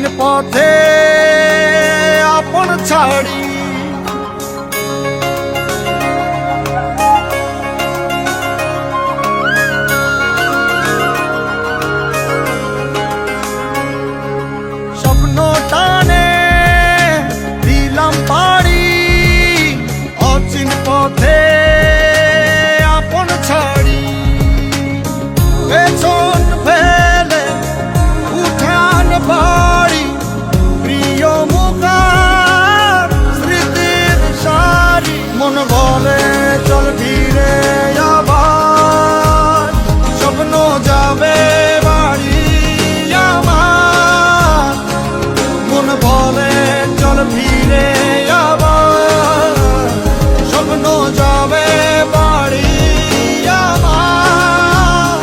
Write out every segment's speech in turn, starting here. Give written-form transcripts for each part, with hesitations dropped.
অচিন পথে আপন ছাড়ি স্বপ্ন টানে দিলাম পাড়ি অচিন পথে আপন ছাড়ি পেছন ফেলে উঠান বাড়ি প্রিয় মুখার স্মৃতির সারি মন বলে চল ফিরে আবার স্বপ্ন যাবে বাড়ি আমার মন বলে চল ফিরে আবার স্বপ্ন যাবে বাড়ি আমার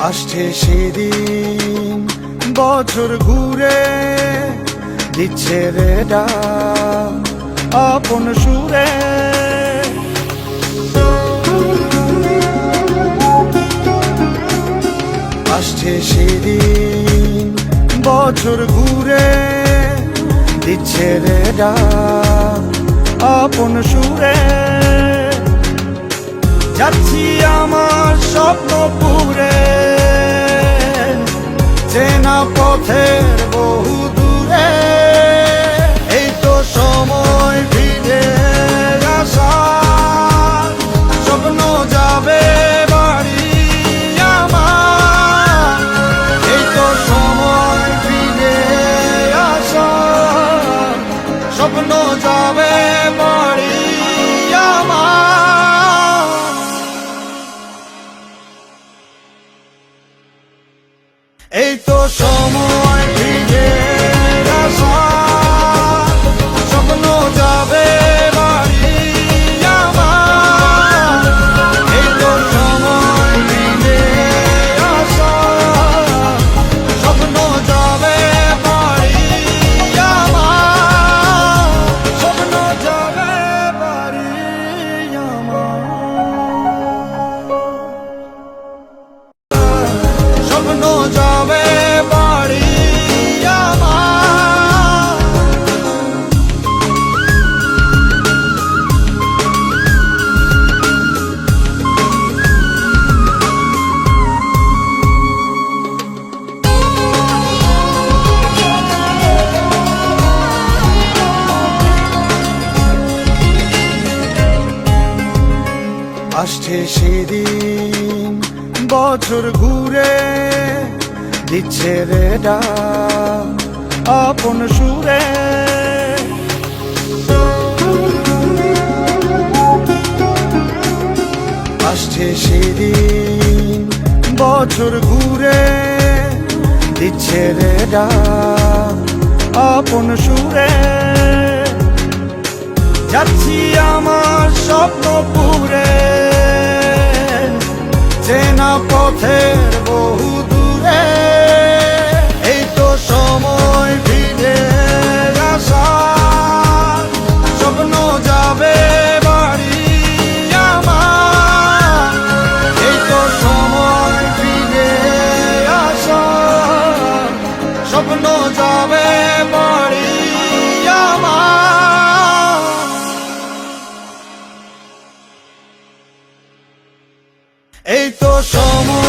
আসছে সেদিন বছর ঘুরে দিচ্ছে রে ডাক আপন সুরে আসছে সেদিন বছর ঘুরে দিচ্ছে রে ডাক আপন সুরে যাচ্ছি আমার স্বপ্ন পুরে চেনা পথের বহু দূরে এই তো সময় ফিরে আসার স্বপ্ন যাবে বাড়ি আমার এই তো সময় ফিরে আসার স্বপ্ন যাবে বাড়ি আমার এই তো সময় ফিরে আসার স্বপ্ন যাবে বাড়ি আমার এই তো সময় ফিরে আসার স্বপ্ন যাবে বাড়ি আমার স্বপ্ন যাবে বাড়ি আমার স্বপ্ন যাবে বাড়ি আমার আসছে সেদিন বছর ঘুরে দিচ্ছে রে ডাক আপন সুরে আসছে সেদিন বছর ঘুরে দিচ্ছে রে ডাক আপন সুরে যাচ্ছি আমার স্বপ্ন পুরে চেনা পথের বহু দূরে এই তো সময় ফিরে আসার স্বপ্ন যাবে বাড়ি আমার এই তো সময় ফিরে আসার স্বপ্ন যাবে বাড়ি আমার এই তো সময়